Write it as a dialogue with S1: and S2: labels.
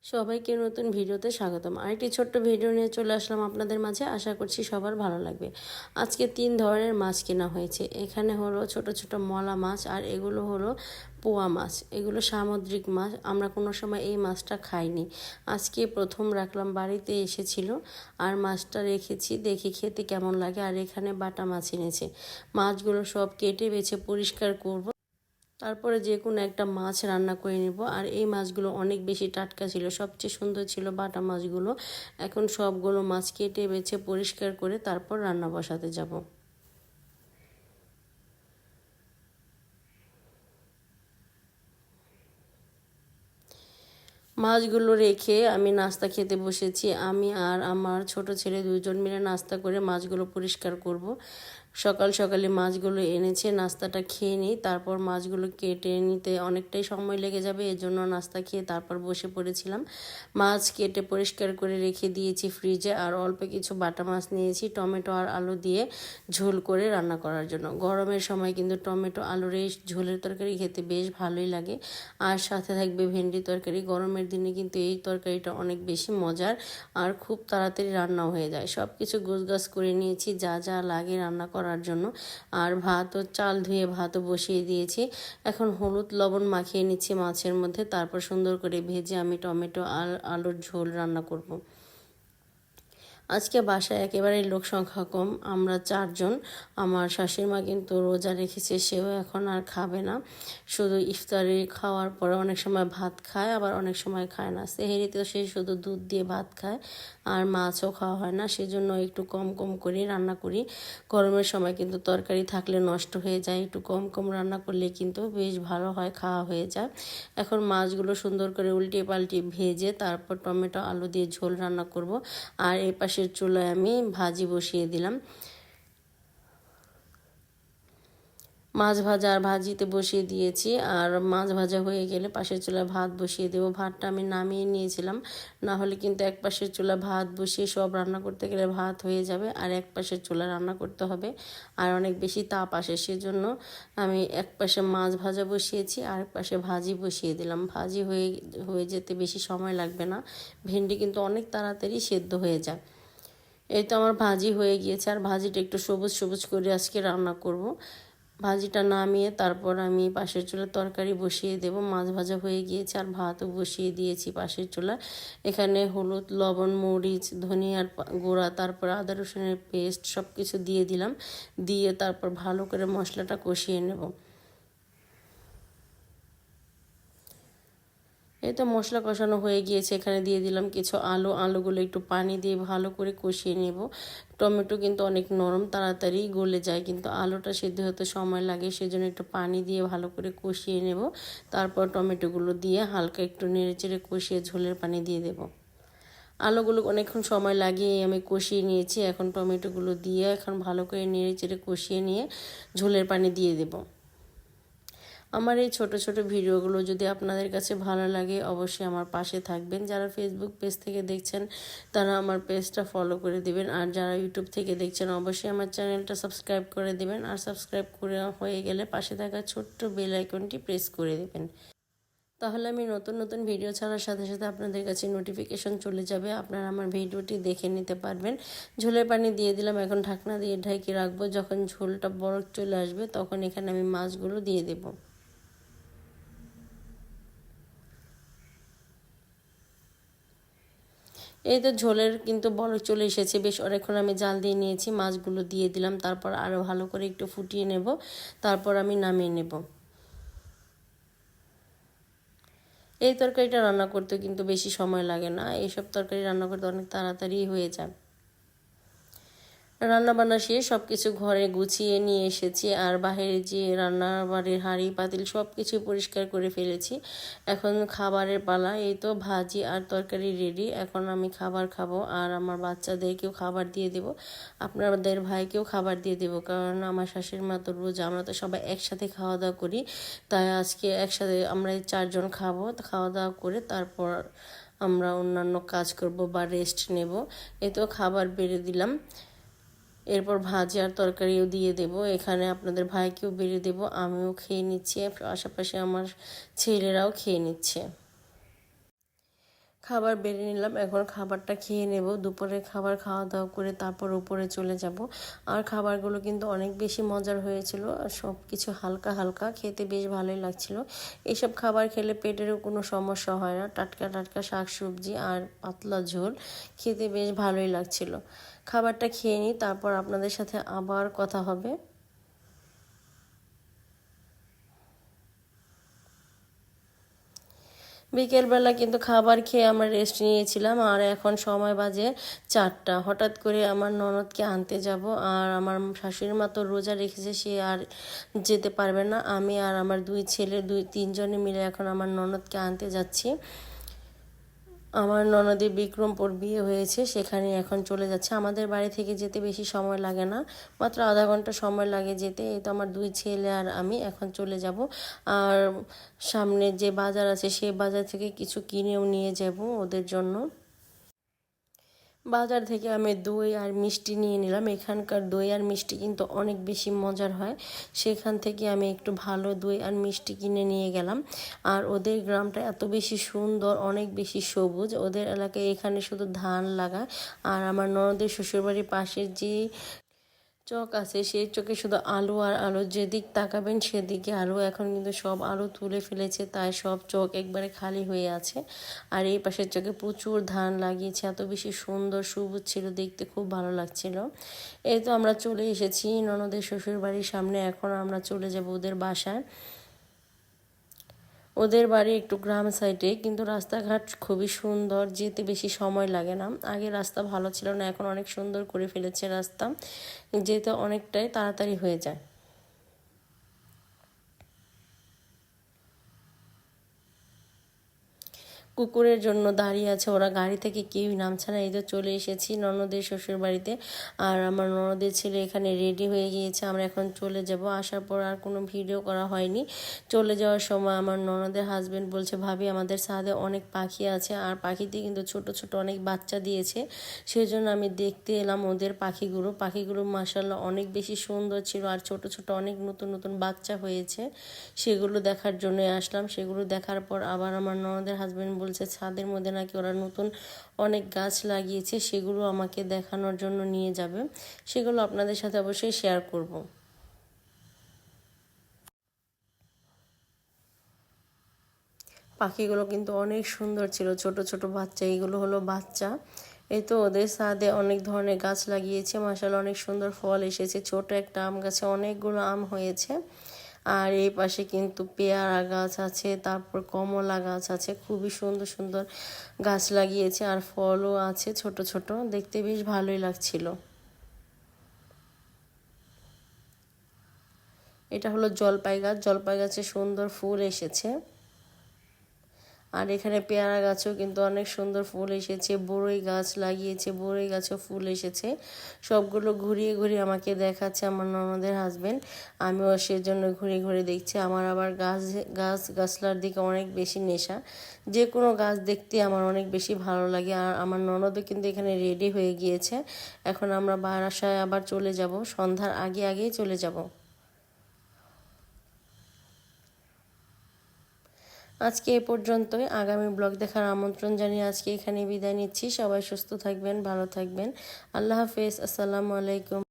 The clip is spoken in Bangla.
S1: সবাইকে নতুন ভিডিওতে স্বাগতম। আরেকটি ছোট্ট ভিডিও নিয়ে চলে আসলাম আপনাদের মাঝে। আশা করছি সবার ভালো লাগবে। আজকে 3 ধরনের মাছ কেনা হয়েছে। এখানে হলো ছোট ছোট মলা মাছ, আর এগুলো হলো পোয়া মাছ। এগুলো সামুদ্রিক মাছ। আমরা কোনো সময় এই মাছটা খাইনি। আজকে প্রথম রাখলাম, বাড়িতে এসেছিল আর মাছটা রেখেছি, দেখি খেতে কেমন লাগে। আর এখানে বাটা মাছ এনেছে। মাছগুলো সব কেটে বেছে পরিষ্কার করব, তারপরে যে কোনো একটা মাছ রান্না করে নেব। আর এই মাছগুলো অনেক বেশি টাটকা ছিল, সবচেয়ে সুন্দর ছিল বাটা মাছগুলো। এখন সবগুলো মাছ কেটে বেছে পরিষ্কার করে তারপর রান্না বসাতে যাব। মাছগুলো রেখে আমি নাস্তা খেতে বসেছি। আমি আর আমার ছোট ছেলে দুজন মিলে নাস্তা করে মাছগুলো পরিষ্কার করব। সকাল সকালে মাছগুলো এনেছে, নাস্তাটা খেয়ে নিই, তারপর মাছগুলো কেটে নিতে অনেকটাই সময় লেগে যাবে, এজন্য নাস্তা খেয়ে তারপর বসে পড়েছিলাম। মাছ কেটে পরিষ্কার করে রেখে দিয়েছি ফ্রিজে। আর অল্প কিছু বাটা মাছ নিয়েছি টমেটো আর আলু দিয়ে ঝোল করে রান্না করার জন্য। গরমের সময় কিন্তু টমেটো আলুর এই ঝোলের তরকারি খেতে বেশ ভালোই লাগে। আর সাথে থাকবে ভেন্ডি তরকারি। গরমের দিনে কিন্তু এই তরকারিটা অনেক বেশি মজার আর খুব তাড়াতাড়ি রান্নাও হয়ে যায়। সব কিছু গোছগাছ করে নিয়েছি যা যা লাগে রান্না করার জন্য। আর ভাতও, চাল ধুয়ে ভাতও বসিয়ে দিয়েছি। এখন হলুদ লবণ মাখিয়ে নিচ্ছি মাছের মধ্যে, তারপর সুন্দর করে ভেজে আমি টমেটো আর আলুর ঝোল রান্না করব। আজকে বাসায় একেবারে লোক সংখ্যা কম, আমরা 4 জন। আমার শাশুড়ি মা কিন্তু রোজা রেখেছে, সেও এখন আর খাবে না। শুধু ইফতারি খাওয়ার পরে অনেক সময় ভাত খায়, আবার অনেক সময় খায় না। সেহরিতেও সে শুধু দুধ দিয়ে ভাত খায়, আর মাছও খাওয়া হয় না। সেজন্য একটু কম কম করে রান্না করি। গরমের সময় কিন্তু তরকারি থাকলে নষ্ট হয়ে যায়, একটু কম কম রান্না করলে কিন্তু বেশ ভালো হয়, খাওয়া হয়ে যায়। এখন মাছগুলো সুন্দর করে উল্টিয়ে পাল্টিয়ে ভেজে তারপর টমেটো আলু দিয়ে ঝোল রান্না করব। আর এই পাশের চুলায় আমি ভাজি বসিয়ে দিলাম। মাছ ভাজা আর ভাজিতে বসিয়ে দিয়েছি। আর মাছ ভাজা হয়ে গেলে পাশের চুলায় ভাত বসিয়ে দেবো। ভাতটা আমি নামিয়ে নিয়েছিলাম, না হলে কিন্তু এক পাশের চুলা ভাত বসিয়ে সব রান্না করতে গেলে ভাত হয়ে যাবে, আর এক পাশের চুলা রান্না করতে হবে, আর অনেক বেশি তাপ আসে। সেজন্য আমি এক পাশে মাছ ভাজা বসিয়েছি আর এক পাশে ভাজি বসিয়ে দিলাম। ভাজি হয়ে হয়ে যেতে বেশি সময় লাগবে না, ভেন্ডি কিন্তু অনেক তাড়াতাড়ি সেদ্ধ হয়ে যায়। এই তো আমার ভাজি হয়ে গিয়েছে, আর ভাজিটা একটু সবুজ সবুজ করে আজকে রান্না করব। ভাজিটা নামিয়ে তারপর আমি পাশের চুলায় তরকারি বসিয়ে দেব। মাছ ভাজা হয়ে গিয়েছে আর ভাতও বসিয়ে দিয়েছি পাশের চুলায়। এখানে হলুদ, লবণ, মরিচ, ধনিয়ার গুঁড়া, তারপর আদা রসুনের পেস্ট সব কিছু দিয়ে দিলাম। দিয়ে তারপর ভালো করে মশলাটা কষিয়ে নেব। এই তো মশলা কষানো হয়ে গিয়েছে, এখানে দিয়ে দিলাম কিছু আলুগুলো একটু পানি দিয়ে ভালো করে কষিয়ে নেব। টমেটো কিন্তু অনেক নরম, তাড়াতাড়ি গলে যায়, কিন্তু আলুটা সিদ্ধ হতে সময় লাগে, সেজন্য একটু পানি দিয়ে ভালো করে কষিয়ে নেব। তারপর টমেটোগুলো দিয়ে হালকা একটু নেড়েচেড়ে কষিয়ে ঝোলের পানি দিয়ে দেব। আলুগুলো অনেকক্ষণ সময় লাগিয়ে আমি কষিয়ে নিয়েছি। এখন টমেটোগুলো দিয়ে এখন ভালো করে নেড়েচেড়ে কষিয়ে নিয়ে ঝোলের পানি দিয়ে দেব। আমার এই ছোট ছোট ভিডিওগুলো যদি আপনাদের কাছে ভালো লাগে, অবশ্যই আমার পাশে থাকবেন। যারা ফেসবুক পেজ থেকে দেখছেন তারা আমার পেজটা ফলো করে দিবেন, আর যারা ইউটিউব থেকে দেখছেন অবশ্যই আমার চ্যানেলটা সাবস্ক্রাইব করে দিবেন। আর সাবস্ক্রাইব করে হয়ে গেলে পাশে থাকা ছোট্ট বেল আইকনটি প্রেস করে দেবেন, তাহলে আমি নতুন নতুন ভিডিও ছাড়ার সাথে সাথে আপনাদের কাছে নোটিফিকেশন চলে যাবে, আপনারা আমার ভিডিওটি দেখে নিতে পারবেন। ঝোলের পানি দিয়ে দিলাম, এখন ঢাকনা দিয়ে ঢেকে রাখবো। যখন ঝোলটা বরফ চলে আসবে তখন এখানে আমি মাছগুলো দিয়ে দেবো। এই তো ঝোলের কিন্তু বলক চলে এসেছে, বেশ অনেকক্ষণ আমি জাল দিয়ে নিয়েছি। মাছগুলো দিয়ে দিলাম, তারপর আরও ভালো করে একটু ফুটিয়ে নেব, তারপর আমি নামিয়ে নেব। এই তরকারিটা রান্না করতে কিন্তু বেশি সময় লাগে না, এইসব তরকারি রান্না করতে অনেক তাড়াতাড়ি হয়ে যায়। রান্নাবান্না শেষ, সব কিছু ঘরে গুছিয়ে নিয়ে এসেছি, আর বাইরে যে রান্নাবাড়ির হাঁড়ি পাতিল সব কিছু পরিষ্কার করে ফেলেছি। এখন খাবারের পালা। এই তো ভাজি আর তরকারি রেডি, এখন আমি খাবার খাবো আর আমার বাচ্চাদেরকেও খাবার দিয়ে দেবো। আপনাদের ভাইকেও খাবার দিয়ে দেবো, কারণ আমার শাশুড়ি মা তো রোজ, আমরা তো সবাই একসাথে খাওয়া দাওয়া করি, তাই আজকে একসাথে আমরা 4 জন খাবো। খাওয়া দাওয়া করে তারপর আমরা অন্যান্য কাজ করব বা রেস্ট নেব। এই তো খাবার বেড়ে দিলাম, এরপর ভাজি আর তরকারিও দিয়ে দেব। এখানে আপনাদের ভাইকেও বেড়ে দেব, আমিও খেয়ে নিচ্ছি, পাশাপাশি আমার ছেলেরাও খেয়ে নিচ্ছে। খাবার বেড়ে নিলাম, এখন খাবারটা খেয়ে নেব। দুপুরের খাবার খাওয়া দাওয়া করে তারপর উপরে চলে যাব। আর খাবারগুলো কিন্তু অনেক বেশি মজার হয়েছিল, আর সব কিছু হালকা হালকা, খেতে বেশ ভালোই লাগছিল। এইসব খাবার খেলে পেটেরও কোনো সমস্যা হয় না, টাটকা টাটকা শাকসবজি আর পাতলা ঝোল, খেতে বেশ ভালোই লাগছিল। খাবারটা খেয়ে নিই, তারপর আপনাদের সাথে আবার কথা হবে। বিকেলবেলা কিন্তু খাবার খেয়ে আমরা রেস্ট নিয়েছিলাম, আর এখন সময় বাজে 4টা। হঠাৎ করে আমার ননদকে আনতে যাব, আর আমার শাশুড়ি মা তো রোজা রেখেছে, সে আর যেতে পারবে না। আমি আর আমার 2 ছেলে 3জনে মিলে এখন আমার ননদকে আনতে যাচ্ছি। আমার ননদের বিক্রমপুর বিয়ে হয়েছে, সেখানে এখন চলে যাচ্ছে। আমাদের বাড়ি থেকে যেতে বেশি সময় লাগে না, মাত্র আধা ঘন্টা সময় লাগে যেতে। এই তো আমার 2 ছেলে আর আমি এখন চলে যাব। আর সামনে যে বাজার আছে সেই বাজার থেকে কিছু কিনেও নিয়ে যাব ওদের জন্য। বাজার থেকে আমি দই আর মিষ্টি নিয়ে নিলাম। এখানকার দই আর মিষ্টি কিন্তু অনেক বেশি মজার হয়, সেখান থেকে আমি একটু ভালো দই আর মিষ্টি কিনে নিয়ে গেলাম। আর ওদের গ্রামটা এত বেশি সুন্দর, অনেক বেশি সবুজ। ওদের এলাকায় এখানে শুধু ধান লাগায়। আর আমার ননদের শ্বশুরবাড়ির পাশের যে চক আছে সেই চকে শুধু আলু আর আলু, যেদিক তাকাবেন সেদিকে আলু। এখন কিন্তু সব আলু তুলে ফেলেছে, তাই সব চক একবারে খালি হয়ে আছে। আর এই পাশের চকে প্রচুর ধান লাগিয়েছে, এত বেশি সুন্দর সবুজ ছিল, দেখতে খুব ভালো লাগছিল। এই তো আমরা চলে এসেছি ননদের শ্বশুর বাড়ির সামনে, এখন আমরা চলে যাব ওদের বাসায়। ওদের বাড়ি একটু গ্রাম সাইডে, কিন্তু রাস্তাঘাট খুবই সুন্দর, যেতে বেশি সময় লাগে না। আগে রাস্তা ভালো ছিল না, এখন অনেক সুন্দর করে ফেলেছে রাস্তা, যেতে অনেকটাই তাড়াতাড়ি হয়ে যায়। কুকুরের জন্য দাঁড়িয়ে আছে, ওরা গাড়ি থেকে কেউই নামছে না। এই তো চলে এসেছি ননদের শ্বশুর বাড়িতে, আর আমার ননদের ছেলে এখানে রেডি হয়ে গিয়েছে। আমরা এখন চলে যাব। আসার পর আর কোনো ভিডিও করা হয়নি। চলে যাওয়ার সময় আমার ননদের হাজবেন্ড বলছে, ভাবি আমাদের ছাদে অনেক পাখি আছে, আর পাখিতে কিন্তু ছোট ছোট অনেক বাচ্চা দিয়েছে, সেই জন্য আমি দেখতে এলাম ওদের পাখিগুলো মাশাআল্লাহ অনেক বেশি সুন্দর ছিল, আর ছোট ছোট অনেক নতুন নতুন বাচ্চা হয়েছে, সেগুলো দেখার জন্য আসলাম। সেগুলো দেখার পর আবার আমার ননদের হাজবেন্ড বলছে ছাদের মধ্যে নাকি ওরা নতুন অনেক গাছ লাগিয়েছে, সেগুলো আমাকে দেখানোর জন্য নিয়ে যাবে। সেগুলো আপনাদের সাথে অবশ্যই শেয়ার করব। পাখিগুলো কিন্তু অনেক সুন্দর ছিল, ছোট ছোট বাচ্চা, এইগুলো হলো বাচ্চা। এই তো ওদের ছাদে অনেক ধরনের গাছ লাগিয়েছে, মাশাআল্লাহ অনেক সুন্দর ফল এসেছে। ছোট একটা আম গাছে অনেকগুলো আম হয়েছে। আর এই পাশে কিন্তু পেয়ারা গাছ আছে, তারপর কমলা গাছ আছে, খুবই সুন্দর সুন্দর গাছ লাগিয়েছে, আর ফলও আছে ছোট ছোট, দেখতে বেশ ভালোই লাগছিল। এটা হলো জলপাই গাছ, জলপাই গাছে সুন্দর ফুল এসেছে। আর এখানে পেয়ারা গাছেও কিন্তু অনেক সুন্দর ফুল এসেছে। বড়ই গাছ লাগিয়েছে, বড়ই গাছেও ফুল এসেছে। সবগুলো ঘুরিয়ে ঘুরিয়ে আমাকে দেখাচ্ছে আমার ননদের হাজবেন্ড, আমিও সেজন্য ঘুরে ঘুরে দেখছি। আমার আবার গাছলার দিকে অনেক বেশি নেশা, যে কোনো গাছ দেখতে আমার অনেক বেশি ভালো লাগে। আর আমার ননদও কিন্তু এখানে রেডি হয়ে গিয়েছে। এখন আমরা বাসায় আবার চলে যাব, সন্ধ্যার আগে আগেই চলে যাব। আজকে এ পর্যন্তই, আগামী ব্লগ দেখার আমন্ত্রণ জানিয়ে আজকে এখানে বিদায় নিচ্ছি। সবাই সুস্থ থাকবেন, ভালো থাকবেন। আল্লাহ হাফেজ, আসসালামু আলাইকুম।